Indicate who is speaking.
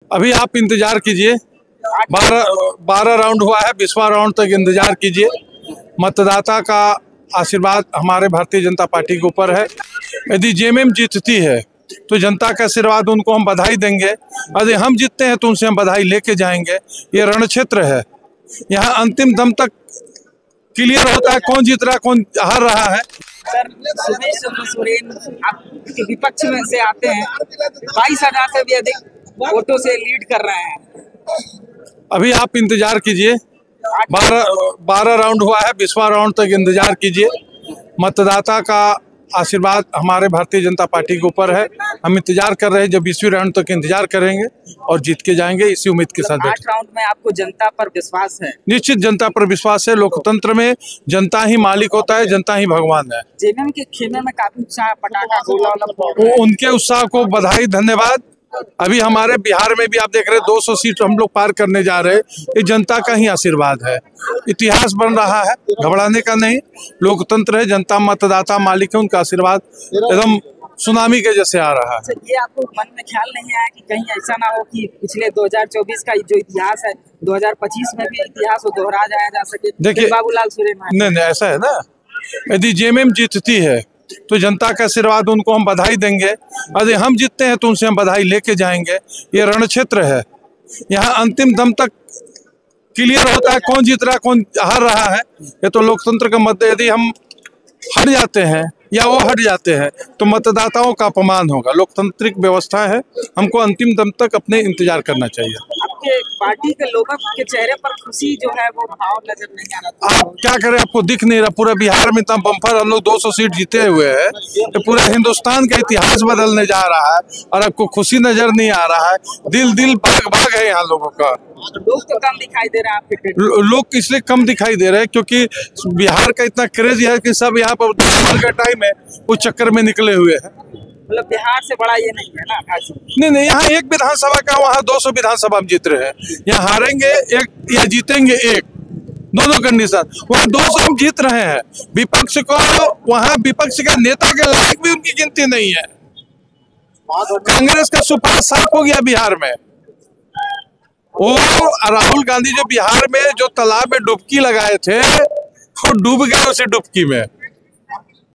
Speaker 1: अभी आप इंतजार कीजिए, 12 राउंड हुआ है, 20वां राउंड तक इंतजार कीजिए। मतदाता का आशीर्वाद हमारे भारतीय जनता पार्टी के ऊपर है। यदि जेएमएम जीतती है तो जनता का आशीर्वाद, उनको हम बधाई देंगे। यदि हम जीतते हैं तो उनसे हम बधाई लेके जाएंगे। ये रण क्षेत्र है, यहाँ अंतिम दम तक क्लियर होता है कौन जीत रहा है, कौन हार रहा है।
Speaker 2: सर, सुमेश चंद्र सोरेन आपके विपक्ष में से आते हैं, 22,000 से भी अधिक वोटों से लीड कर रहे हैं।
Speaker 1: अभी आप इंतजार कीजिए, 12 राउंड हुआ है, 20वां राउंड तक इंतजार कीजिए। मतदाता का आशीर्वाद हमारे भारतीय जनता पार्टी के ऊपर है। हम इंतजार कर रहे हैं, जब 20वीं राउंड तक इंतजार करेंगे और जीत के जाएंगे, इसी उम्मीद के साथ।
Speaker 2: 8 राउंड में आपको जनता पर विश्वास है?
Speaker 1: निश्चित जनता पर विश्वास है। लोकतंत्र में जनता ही मालिक होता है, जनता ही भगवान है।
Speaker 2: जेएमएम के खेमे में काफी उत्साह, पटाखा गोला
Speaker 1: उनके उत्साह को बधाई, धन्यवाद। अभी हमारे बिहार में भी आप देख रहे हैं 200 सीट हम लोग पार करने जा रहे हैं। ये जनता का ही आशीर्वाद है, इतिहास बन रहा है, घबराने का नहीं। लोकतंत्र है, जनता मतदाता मालिक है, उनका आशीर्वाद एकदम सुनामी के जैसे आ रहा है।
Speaker 2: ये आपको मन में ख्याल नहीं आया कि कहीं ऐसा ना हो कि पिछले 2024 का जो इतिहास है 2025 में भी इतिहास को दोहरा जाया जा सके?
Speaker 1: देखिए,
Speaker 2: बाबूलाल सोरेन
Speaker 1: नहीं, ऐसा है ना, यदि जेएमएम जीतती है तो जनता का आशीर्वाद, उनको हम बधाई देंगे। यदि हम जीतते हैं तो उनसे हम बधाई लेके जाएंगे। ये रण क्षेत्र है, यहाँ अंतिम दम तक क्लियर होता है कौन जीत रहा है, कौन हार रहा है। ये तो लोकतंत्र का मत। यदि हम हट जाते हैं या वो हट जाते हैं तो मतदाताओं का अपमान होगा। लोकतांत्रिक व्यवस्था है, हमको अंतिम दम तक अपने इंतजार करना चाहिए।
Speaker 2: आपके पार्टी के लोगों के चेहरे पर खुशी जो है वो भाव नजर नहीं आ रहा।
Speaker 1: आप क्या करें, आपको दिख नहीं रहा। पूरा बिहार में इतना बम्पर हम लोग 200 सीट जीते हुए हैं, तो पूरा हिंदुस्तान का इतिहास बदलने जा रहा है और आपको खुशी नजर नहीं आ रहा है। दिल भाग है यहाँ लोगों का।
Speaker 2: लोग तो कम दिखाई दे रहे हैं आपके।
Speaker 1: लोग इसलिए कम दिखाई दे रहे हैं क्योंकि बिहार का इतना क्रेज है कि सब यहाँ पर का टाइम है, उस चक्कर में निकले हुए हैं।
Speaker 2: मतलब बिहार से बड़ा ये नहीं है ना?
Speaker 1: नहीं, यहाँ एक विधानसभा का, वहाँ 200 विधानसभा हम जीत रहे हैं। यहाँ हारेंगे एक या जीतेंगे एक, दोनों कंडीशन। वहाँ 200 हम जीत रहे हैं। विपक्ष को, वहाँ विपक्ष का नेता के लायक भी उनकी गिनती नहीं है। कांग्रेस का सुपर साफ हो गया बिहार में। वो राहुल गांधी जो बिहार में जो तालाब में डुबकी लगाए थे, वो डूब गए उसी डुबकी में।